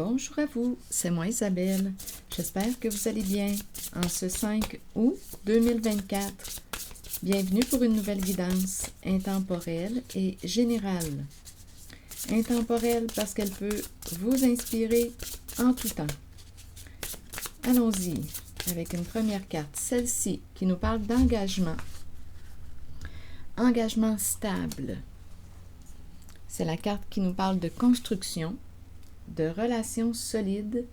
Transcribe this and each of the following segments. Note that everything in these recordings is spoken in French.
Bonjour à vous, c'est moi Isabelle. J'espère que vous allez bien en ce 5 août 2024. Bienvenue pour une nouvelle guidance intemporelle et générale. Intemporelle parce qu'elle peut vous inspirer en tout temps. Allons-y avec une première carte, celle-ci qui nous parle d'engagement. Engagement stable. C'est la carte qui nous parle de construction, de relations solides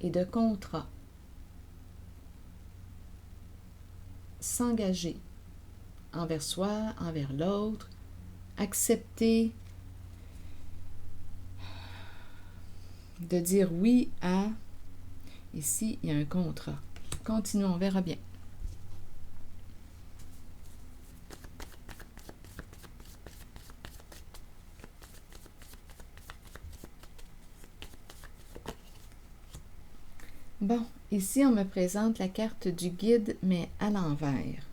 et de contrats. S'engager envers soi, envers l'autre, accepter de dire oui à, ici il y a un contrat. Continuons, on verra bien. Bon, ici on me présente la carte du guide, mais à l'envers.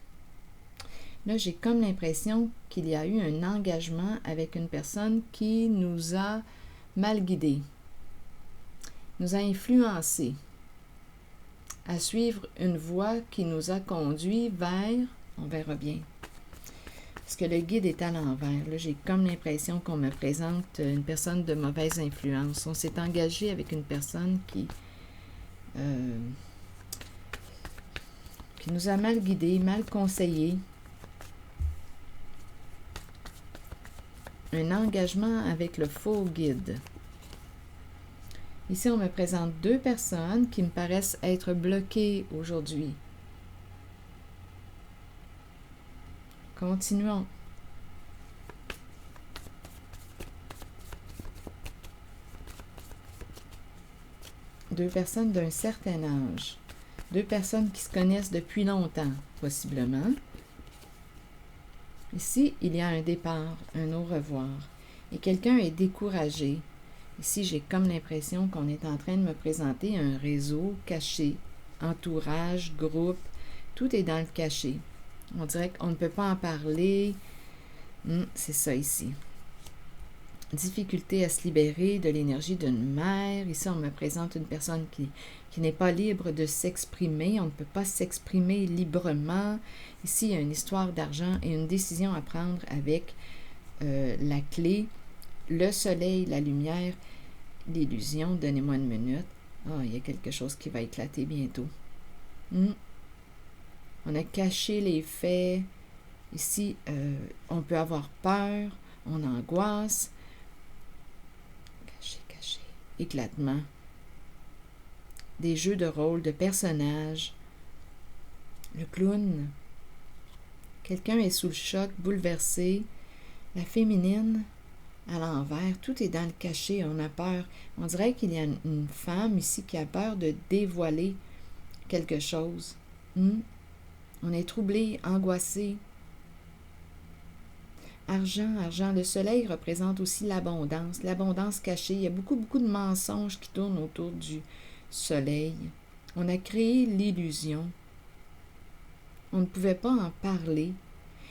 Là, j'ai comme l'impression qu'il y a eu un engagement avec une personne qui nous a mal guidés, nous a influencés à suivre une voie qui nous a conduits vers, on verra bien, parce que le guide est à l'envers. Là, j'ai comme l'impression qu'on me présente une personne de mauvaise influence. On s'est engagé avec une personne qui nous a mal guidés, mal conseillés. Un engagement avec le faux guide. Ici, on me présente deux personnes qui me paraissent être bloquées aujourd'hui. Continuons. Deux personnes d'un certain âge. Deux personnes qui se connaissent depuis longtemps, possiblement. Ici, il y a un départ, un au revoir. Et quelqu'un est découragé. Ici, j'ai comme l'impression qu'on est en train de me présenter un réseau caché, entourage, groupe, tout est dans le caché. On dirait qu'on ne peut pas en parler. C'est ça ici. Difficulté à se libérer de l'énergie d'une mère. Ici, on me présente une personne qui n'est pas libre de s'exprimer. On ne peut pas s'exprimer librement. Ici, il y a une histoire d'argent et une décision à prendre avec la clé, le soleil, la lumière, l'illusion. Donnez-moi une minute. Il y a quelque chose qui va éclater bientôt. On a caché les faits. Ici, on peut avoir peur, on angoisse. Caché. Éclatement. Des jeux de rôle, de personnages. Le clown. Quelqu'un est sous le choc, bouleversé. La féminine, à l'envers. Tout est dans le cachet, on a peur. On dirait qu'il y a une femme ici qui a peur de dévoiler quelque chose. On est troublé, angoissé. Argent. Le soleil représente aussi l'abondance cachée. Il y a beaucoup de mensonges qui tournent autour du soleil. On a créé l'illusion. On ne pouvait pas en parler.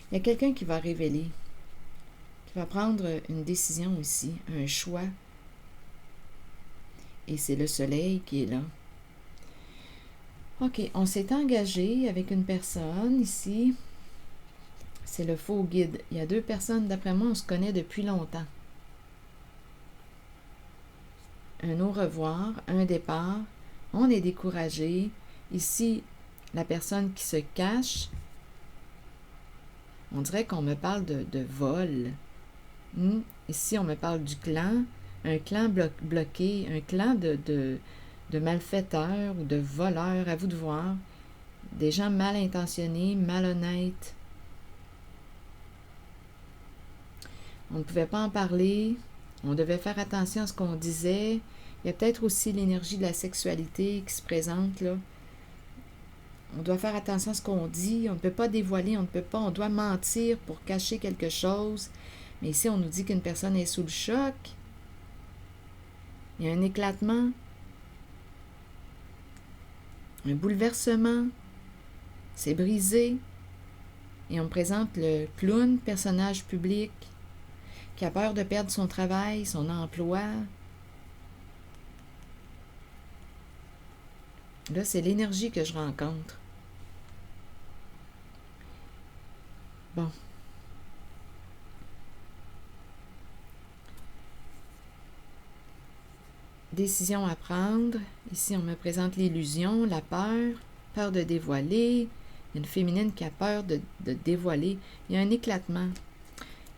Il y a quelqu'un qui va révéler, qui va prendre une décision ici, un choix. Et c'est le soleil qui est là. OK, on s'est engagé avec une personne ici. C'est le faux guide. Il y a deux personnes, d'après moi, on se connaît depuis longtemps. Un au revoir, un départ. On est découragé. Ici, la personne qui se cache. On dirait qu'on me parle de vol. Ici, on me parle du clan. Un clan bloqué, un clan de malfaiteurs ou de voleurs, à vous de voir. Des gens mal intentionnés, malhonnêtes. On ne pouvait pas en parler, on devait faire attention à ce qu'on disait. Il y a peut-être aussi l'énergie de la sexualité qui se présente là. On doit faire attention à ce qu'on dit, on ne peut pas dévoiler, on doit mentir pour cacher quelque chose. Mais ici, on nous dit qu'une personne est sous le choc. Il y a un éclatement, un bouleversement, c'est brisé. Et on présente le clown, personnage public, qui a peur de perdre son travail, son emploi. Là, c'est l'énergie que je rencontre. Bon. Décision à prendre. Ici, on me présente l'illusion, la peur, peur de dévoiler. Il y a une féminine qui a peur de dévoiler. Il y a un éclatement.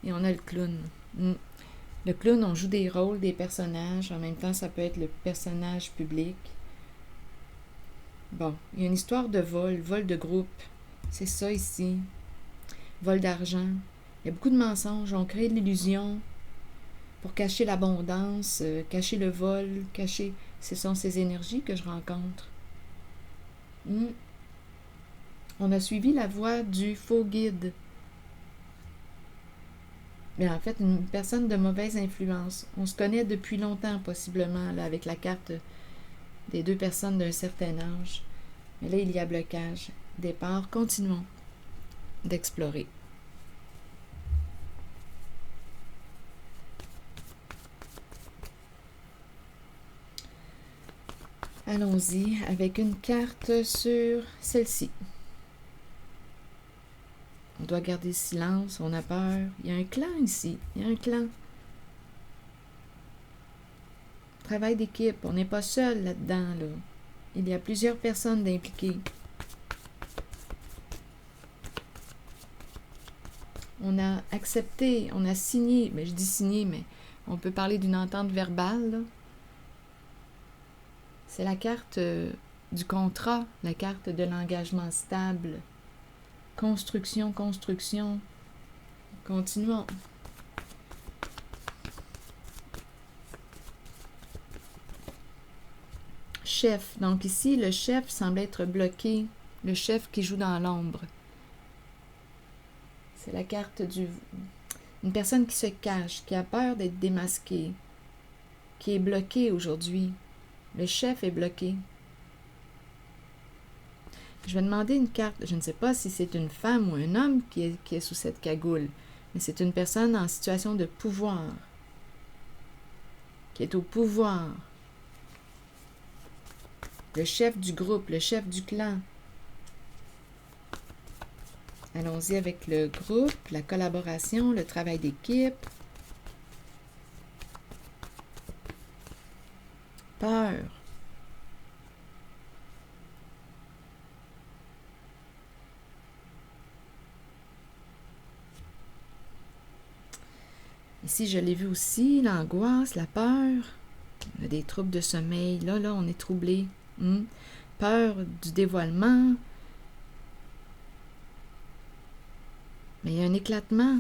Et on a le clown. Le clown, on joue des rôles, des personnages. En même temps, ça peut être le personnage public. Bon, il y a une histoire de vol de groupe. C'est ça ici. Vol d'argent. Il y a beaucoup de mensonges. On crée de l'illusion pour cacher l'abondance, cacher le vol, cacher... Ce sont ces énergies que je rencontre. On a suivi la voie du faux guide. Mais en fait, une personne de mauvaise influence. On se connaît depuis longtemps, possiblement, là, avec la carte des deux personnes d'un certain âge. Mais là, il y a blocage. Départ, continuons d'explorer. Allons-y avec une carte sur celle-ci. On doit garder silence, on a peur. Il y a un clan ici, il y a un clan. Travail d'équipe, on n'est pas seul là-dedans, là. Il y a plusieurs personnes impliquées. On a accepté, on a signé, mais je dis signé, mais on peut parler d'une entente verbale, là. C'est la carte du contrat, la carte de l'engagement stable. Construction, construction. Continuons. Chef. Donc ici, le chef semble être bloqué. Le chef qui joue dans l'ombre. C'est la carte du... Une personne qui se cache, qui a peur d'être démasquée, qui est bloquée aujourd'hui. Le chef est bloqué. Je vais demander une carte. Je ne sais pas si c'est une femme ou un homme qui est sous cette cagoule, mais c'est une personne en situation de pouvoir, qui est au pouvoir. Le chef du groupe, le chef du clan. Allons-y avec le groupe, la collaboration, le travail d'équipe. Peur. Ici, je l'ai vu aussi, l'angoisse, la peur. Il y a des troubles de sommeil. Là, on est troublé. Peur du dévoilement. Mais il y a un éclatement.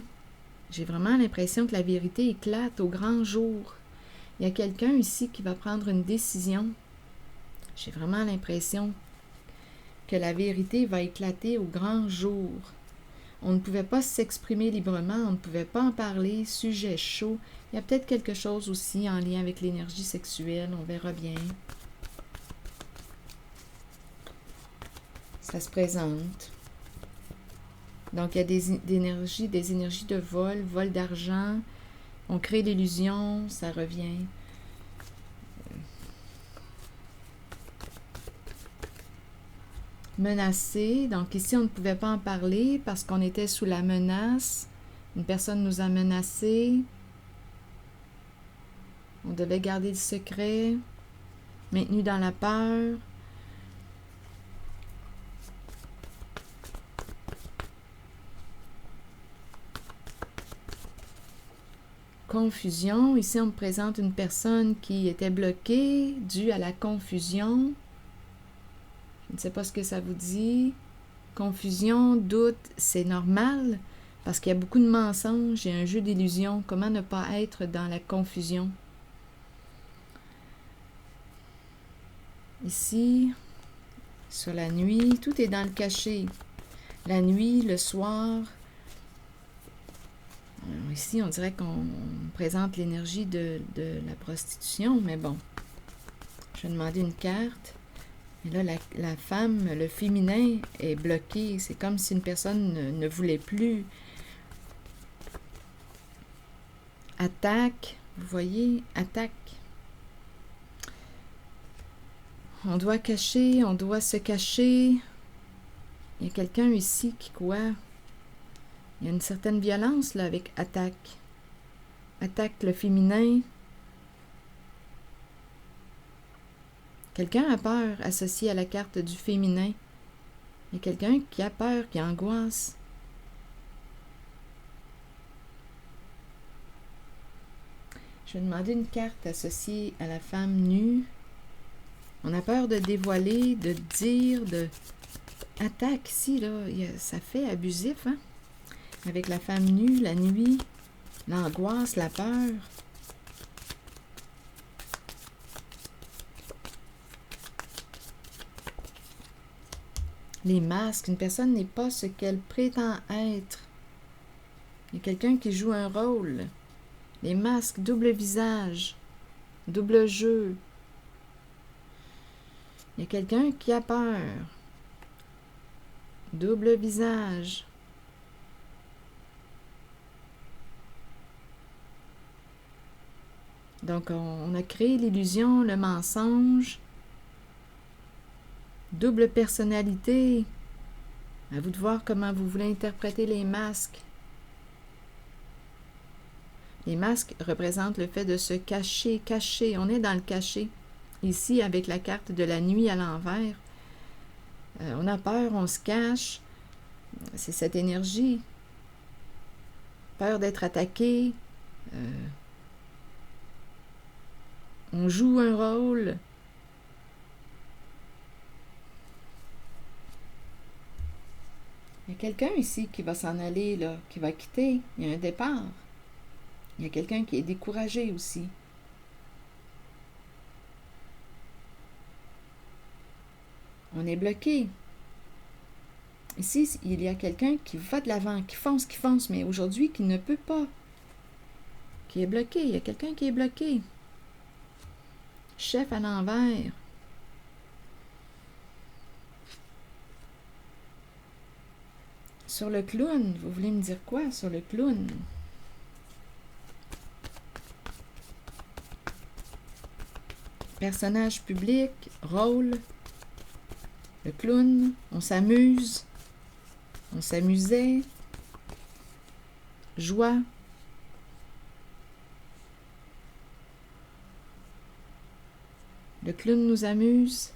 J'ai vraiment l'impression que la vérité éclate au grand jour. Il y a quelqu'un ici qui va prendre une décision. J'ai vraiment l'impression que la vérité va éclater au grand jour. On ne pouvait pas s'exprimer librement, on ne pouvait pas en parler, sujet chaud. Il y a peut-être quelque chose aussi en lien avec l'énergie sexuelle, on verra bien. Ça se présente. Donc, il y a des énergies de vol d'argent. On crée l'illusion, ça revient. Menacé. Donc, ici, on ne pouvait pas en parler parce qu'on était sous la menace. Une personne nous a menacés. On devait garder le secret. Maintenu dans la peur. Confusion. Ici, on me présente une personne qui était bloquée due à la confusion. Je ne sais pas ce que ça vous dit. Confusion, doute, c'est normal parce qu'il y a beaucoup de mensonges et un jeu d'illusions. Comment ne pas être dans la confusion? Ici, sur la nuit, tout est dans le cachet. La nuit, le soir. Alors ici, on dirait qu'on présente l'énergie de la prostitution, mais bon. Je vais demander une carte. Et là, la femme, le féminin est bloqué. C'est comme si une personne ne voulait plus. Attaque. Vous voyez? Attaque. On doit cacher, on doit se cacher. Il y a quelqu'un ici qui quoi? Il y a une certaine violence là avec attaque. Attaque le féminin. Quelqu'un a peur associé à la carte du féminin. Il y a quelqu'un qui a peur, qui angoisse. Je vais demander une carte associée à la femme nue. On a peur de dévoiler, de dire, de... Attaque ici, là, ça fait abusif, hein? Avec la femme nue, la nuit, l'angoisse, la peur. Les masques, une personne n'est pas ce qu'elle prétend être. Il y a quelqu'un qui joue un rôle. Les masques, double visage, double jeu. Il y a quelqu'un qui a peur. Double visage. Donc, on a créé l'illusion, le mensonge. Double personnalité. À vous de voir comment vous voulez interpréter les masques. Les masques représentent le fait de se cacher, cacher. On est dans le caché. Ici, avec la carte de la nuit à l'envers, on a peur, on se cache. C'est cette énergie. Peur d'être attaqué. On joue un rôle. Il y a quelqu'un ici qui va s'en aller, là, qui va quitter. Il y a un départ. Il y a quelqu'un qui est découragé aussi. On est bloqué. Ici, il y a quelqu'un qui va de l'avant, qui fonce, mais aujourd'hui, qui ne peut pas. Qui est bloqué. Il y a quelqu'un qui est bloqué. Chef à l'envers. Sur le clown, vous voulez me dire quoi sur le clown? Personnage public, rôle. Le clown, on s'amuse. On s'amusait. Joie. Le clown nous amuse.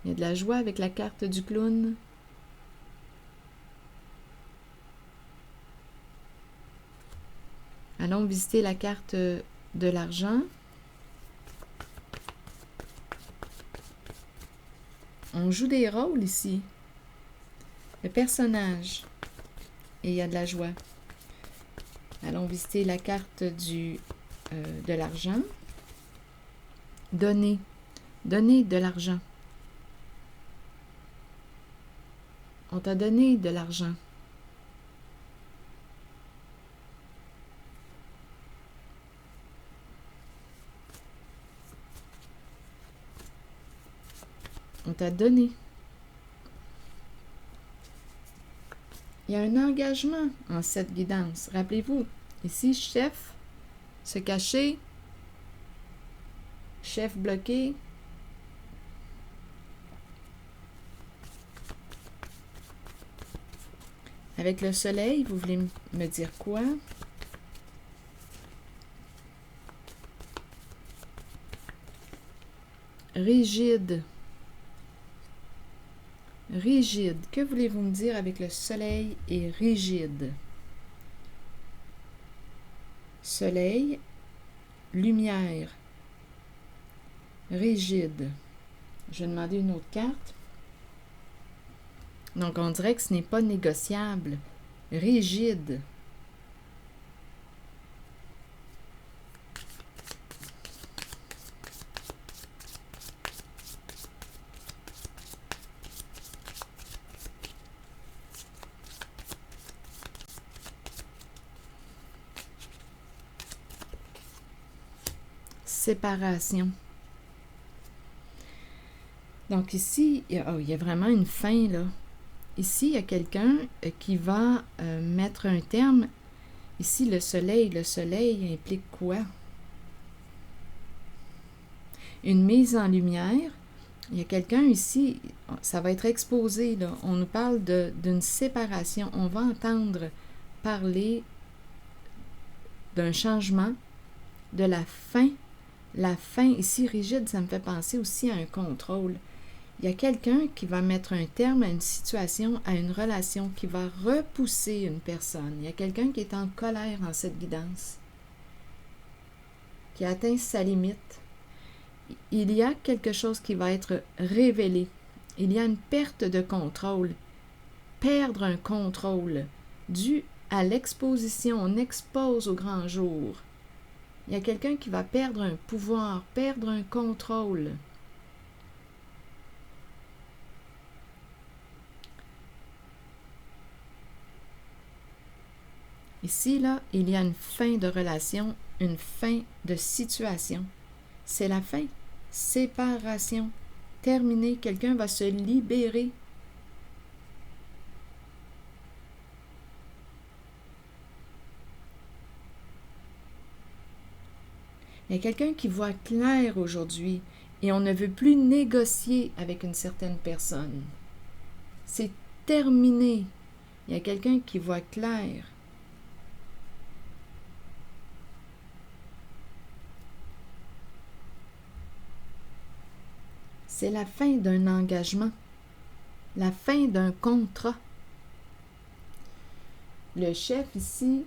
Il y a de la joie avec la carte du clown. Allons visiter la carte de l'argent. On joue des rôles ici. Le personnage. Et il y a de la joie. Allons visiter la carte de l'argent. Donner. Donner de l'argent. On t'a donné de l'argent. On t'a donné. Il y a un engagement en cette guidance. Rappelez-vous, ici, chef, se cacher, chef bloqué. Avec le soleil, vous voulez me dire quoi? Rigide. Rigide. Que voulez-vous me dire avec le soleil et rigide? Soleil, lumière, rigide. Je vais demander une autre carte. Donc, on dirait que ce n'est pas négociable. Rigide. Séparation. Donc ici, il y a vraiment une fin, là. Ici, il y a quelqu'un qui va mettre un terme. Ici, le soleil implique quoi? Une mise en lumière, Il y a quelqu'un ici, ça va être exposé, là. On nous parle d'une séparation. On va entendre parler d'un changement, de la fin. La fin, ici, rigide, ça me fait penser aussi à un contrôle. Il y a quelqu'un qui va mettre un terme à une situation, à une relation, qui va repousser une personne. Il y a quelqu'un qui est en colère en cette guidance, qui atteint sa limite. Il y a quelque chose qui va être révélé. Il y a une perte de contrôle. Perdre un contrôle dû à l'exposition. On expose au grand jour. Il y a quelqu'un qui va perdre un pouvoir, perdre un contrôle. Ici, là, il y a une fin de relation, une fin de situation. C'est la fin. Séparation. Terminé. Quelqu'un va se libérer. Il y a quelqu'un qui voit clair aujourd'hui et on ne veut plus négocier avec une certaine personne. C'est terminé. Il y a quelqu'un qui voit clair. C'est la fin d'un engagement, la fin d'un contrat. Le chef ici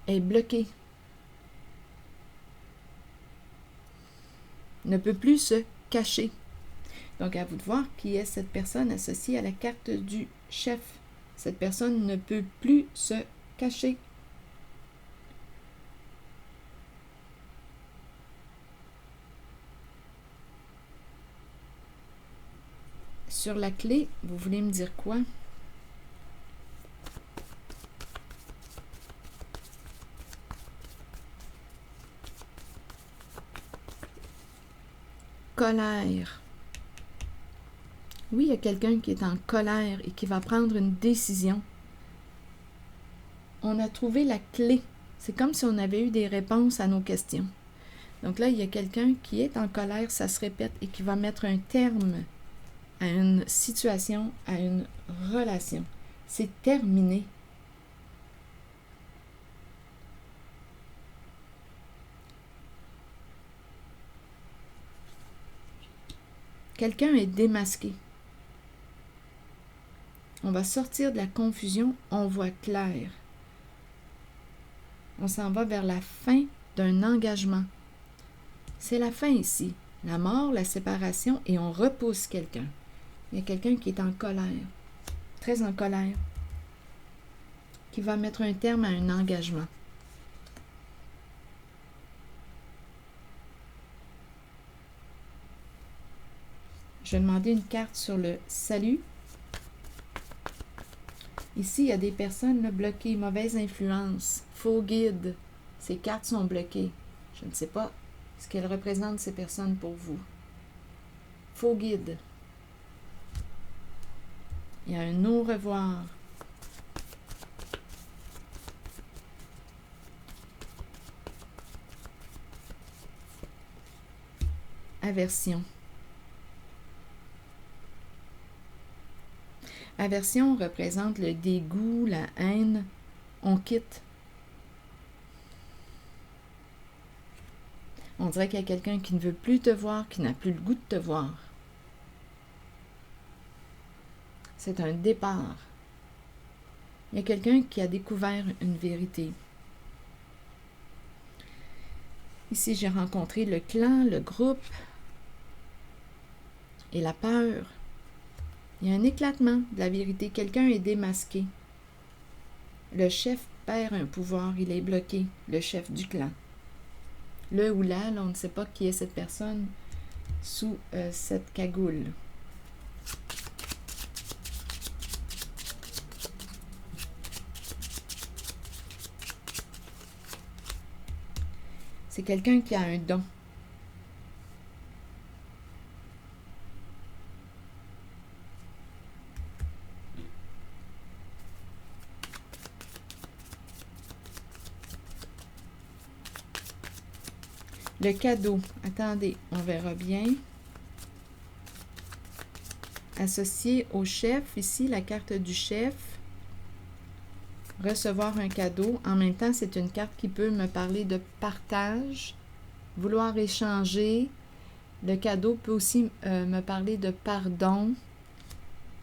est bloqué. Ne peut plus se cacher. Donc, à vous de voir qui est cette personne associée à la carte du chef. Cette personne ne peut plus se cacher. Sur la clé, vous voulez me dire quoi? Colère. Oui, il y a quelqu'un qui est en colère et qui va prendre une décision. On a trouvé la clé. C'est comme si on avait eu des réponses à nos questions. Donc là, il y a quelqu'un qui est en colère, ça se répète, et qui va mettre un terme à une situation, à une relation. C'est terminé. Quelqu'un est démasqué. On va sortir de la confusion, on voit clair. On s'en va vers la fin d'un engagement. C'est la fin ici. La mort, la séparation, et on repousse quelqu'un. Il y a quelqu'un qui est en colère, très en colère, qui va mettre un terme à un engagement. Je vais demander une carte sur le salut. Ici, il y a des personnes là, bloquées, mauvaise influence, faux guide. Ces cartes sont bloquées. Je ne sais pas ce qu'elles représentent, ces personnes, pour vous. Faux guide. Il y a un au revoir. Aversion. Aversion représente le dégoût, la haine. On quitte. On dirait qu'il y a quelqu'un qui ne veut plus te voir, qui n'a plus le goût de te voir. C'est un départ. Il y a quelqu'un qui a découvert une vérité. Ici, j'ai rencontré le clan, le groupe et la peur. Il y a un éclatement de la vérité. Quelqu'un est démasqué. Le chef perd un pouvoir, il est bloqué, le chef du clan. Le ou la, là, on ne sait pas qui est cette personne sous cette cagoule. C'est quelqu'un qui a un don. Le cadeau. Attendez, on verra bien. Associé au chef, ici, la carte du chef. Recevoir un cadeau. En même temps, c'est une carte qui peut me parler de partage, vouloir échanger. Le cadeau peut aussi me parler de pardon,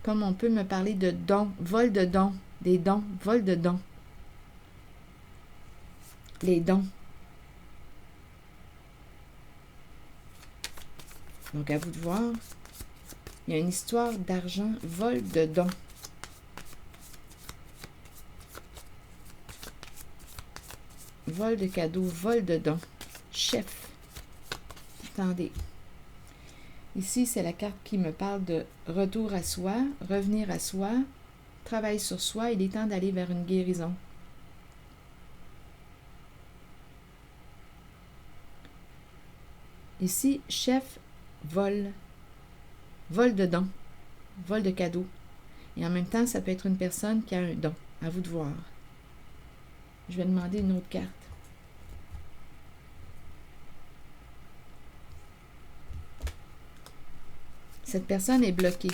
comme on peut me parler de dons, vol de dons, des dons, vol de dons. Les dons. Donc, à vous de voir. Il y a une histoire d'argent, vol de dons. Vol de cadeaux, vol de dons. Chef. Attendez. Ici, c'est la carte qui me parle de retour à soi, revenir à soi, travail sur soi. Il est temps d'aller vers une guérison. Ici, chef, vol. Vol de dons. Vol de cadeaux. Et en même temps, ça peut être une personne qui a un don. À vous de voir. Je vais demander une autre carte. Cette personne est bloquée.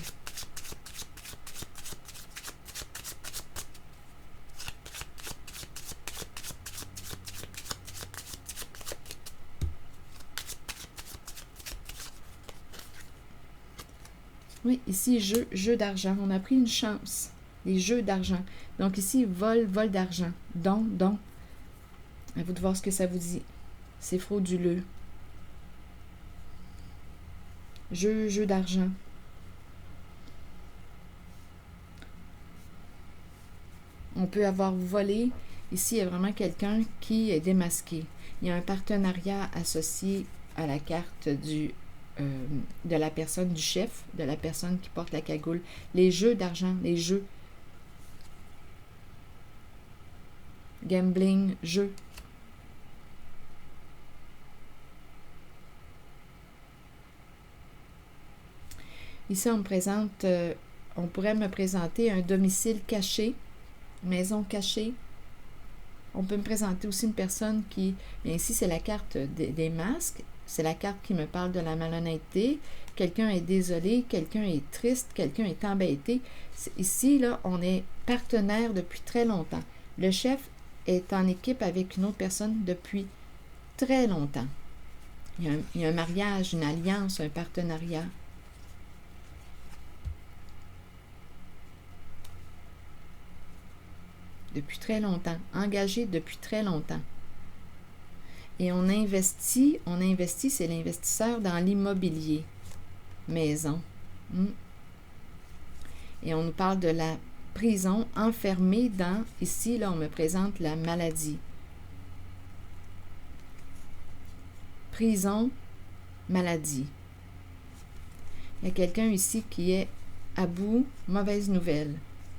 Oui, ici, jeu d'argent. On a pris une chance. Les jeux d'argent. Donc ici, vol d'argent. Don. À vous de voir ce que ça vous dit. C'est frauduleux. Jeu d'argent. On peut avoir volé. Ici, il y a vraiment quelqu'un qui est démasqué. Il y a un partenariat associé à la carte de la personne, du chef, de la personne qui porte la cagoule. Les jeux d'argent, les jeux. Gambling, jeu. Ici, on pourrait me présenter un domicile caché, maison cachée. On peut me présenter aussi une personne qui... Bien, ici, c'est la carte des masques. C'est la carte qui me parle de la malhonnêteté. Quelqu'un est désolé, quelqu'un est triste, quelqu'un est embêté. Ici, là, on est partenaire depuis très longtemps. Le chef est en équipe avec une autre personne depuis très longtemps. Il y a un mariage, une alliance, un partenariat. Depuis très longtemps, engagé depuis très longtemps. Et on investit, c'est l'investisseur dans l'immobilier, maison. Et on nous parle de la prison enfermée dans, ici, là, on me présente la maladie. Prison, maladie. Il y a quelqu'un ici qui est à bout, mauvaise nouvelle.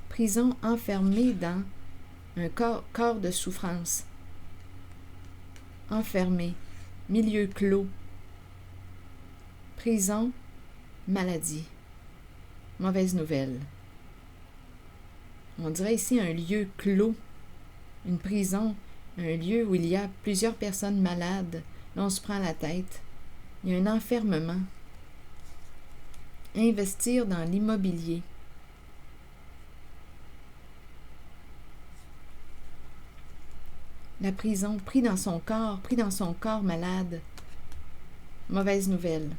Prison enfermée dans un corps de souffrance. Enfermé. Milieu clos. Prison. Maladie. Mauvaise nouvelle. On dirait ici un lieu clos. Une prison. Un lieu où il y a plusieurs personnes malades. Là, on se prend la tête. Il y a un enfermement. Investir dans l'immobilier. La prison, pris dans son corps malade. Mauvaise nouvelle.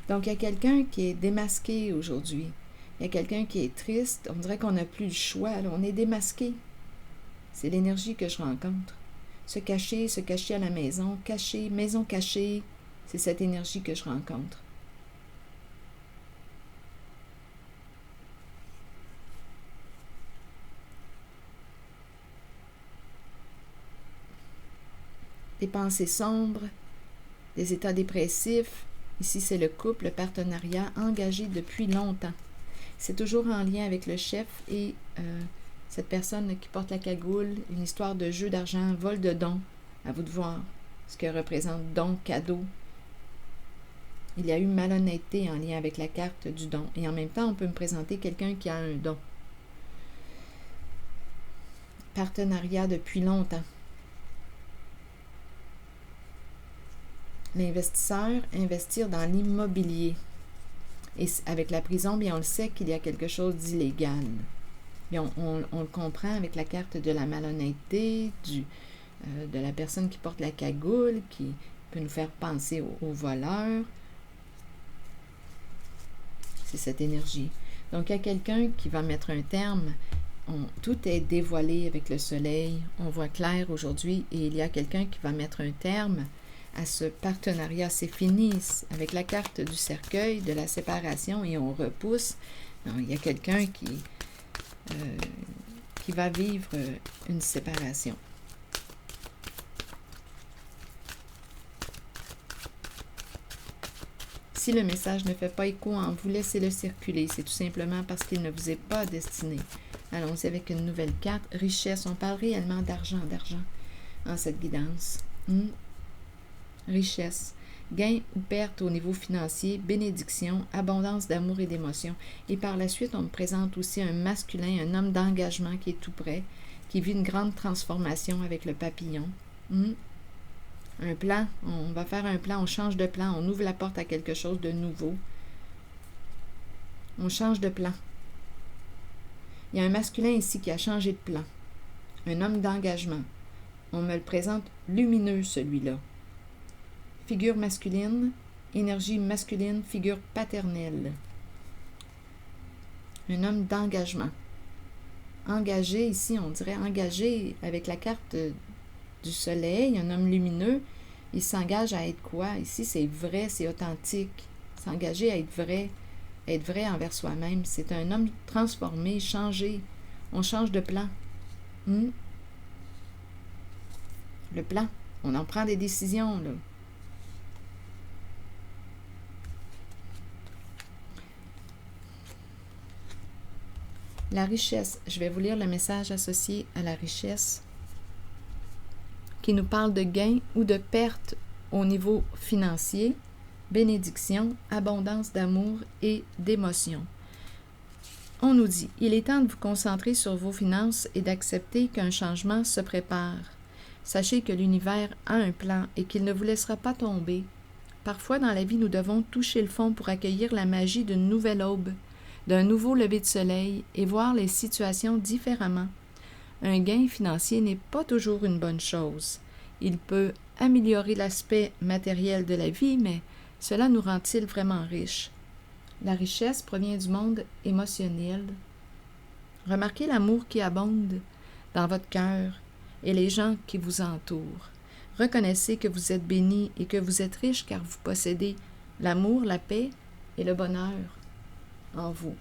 Donc, il y a quelqu'un qui est démasqué aujourd'hui. Il y a quelqu'un qui est triste. On dirait qu'on n'a plus le choix. Là. On est démasqué. C'est l'énergie que je rencontre. Se cacher à la maison. Caché, maison cachée. C'est cette énergie que je rencontre. Des pensées sombres, des états dépressifs. Ici, c'est le couple, le partenariat engagé depuis longtemps. C'est toujours en lien avec le chef et cette personne qui porte la cagoule, une histoire de jeu d'argent, vol de dons. À vous de voir ce que représente don, cadeau. Il y a eu malhonnêteté en lien avec la carte du don. Et en même temps, on peut me présenter quelqu'un qui a un don. partenariat depuis longtemps. L'investisseur, investir dans l'immobilier. Et avec la prison, bien, on le sait qu'il y a quelque chose d'illégal. Bien, on le comprend avec la carte de la malhonnêteté, de la personne qui porte la cagoule, qui peut nous faire penser aux voleurs. C'est cette énergie. Donc, il y a quelqu'un qui va mettre un terme. Tout est dévoilé avec le soleil. On voit clair aujourd'hui et il y a quelqu'un qui va mettre un terme à ce partenariat. C'est fini avec la carte du cercueil, de la séparation et on repousse. Non, il y a quelqu'un qui va vivre une séparation. Si le message ne fait pas écho en vous, laissez-le circuler. C'est tout simplement parce qu'il ne vous est pas destiné. Allons-y avec une nouvelle carte. Richesse. On parle réellement d'argent en cette guidance. Richesse. Gain ou perte au niveau financier, bénédiction, abondance d'amour et d'émotion. Et par la suite, on me présente aussi un masculin, un homme d'engagement qui est tout près, qui vit une grande transformation avec le papillon. Un plan, on va faire un plan, on change de plan, on ouvre la porte à quelque chose de nouveau. On change de plan. Il y a un masculin ici qui a changé de plan. Un homme d'engagement. On me le présente lumineux, celui-là. Figure masculine, énergie masculine, figure paternelle. Un homme d'engagement. Engagé ici, on dirait engagé avec la carte du soleil, un homme lumineux, il s'engage à être quoi? Ici, c'est vrai, c'est authentique. S'engager à être vrai envers soi-même. C'est un homme transformé, changé. On change de plan. Le plan. On en prend des décisions, là. La richesse. Je vais vous lire le message associé à la richesse qui nous parle de gain ou de perte au niveau financier, bénédiction, abondance d'amour et d'émotion. On nous dit, il est temps de vous concentrer sur vos finances et d'accepter qu'un changement se prépare. Sachez que l'univers a un plan et qu'il ne vous laissera pas tomber. Parfois dans la vie, nous devons toucher le fond pour accueillir la magie d'une nouvelle aube, d'un nouveau lever de soleil et voir les situations différemment. Un gain financier n'est pas toujours une bonne chose. Il peut améliorer l'aspect matériel de la vie, mais cela nous rend-il vraiment riches? La richesse provient du monde émotionnel. Remarquez l'amour qui abonde dans votre cœur et les gens qui vous entourent. Reconnaissez que vous êtes béni et que vous êtes riche car vous possédez l'amour, la paix et le bonheur en vous.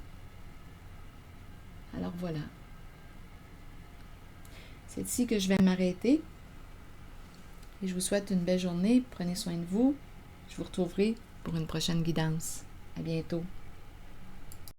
Alors voilà. C'est ici que je vais m'arrêter. Et je vous souhaite une belle journée. Prenez soin de vous. Je vous retrouverai pour une prochaine guidance. À bientôt.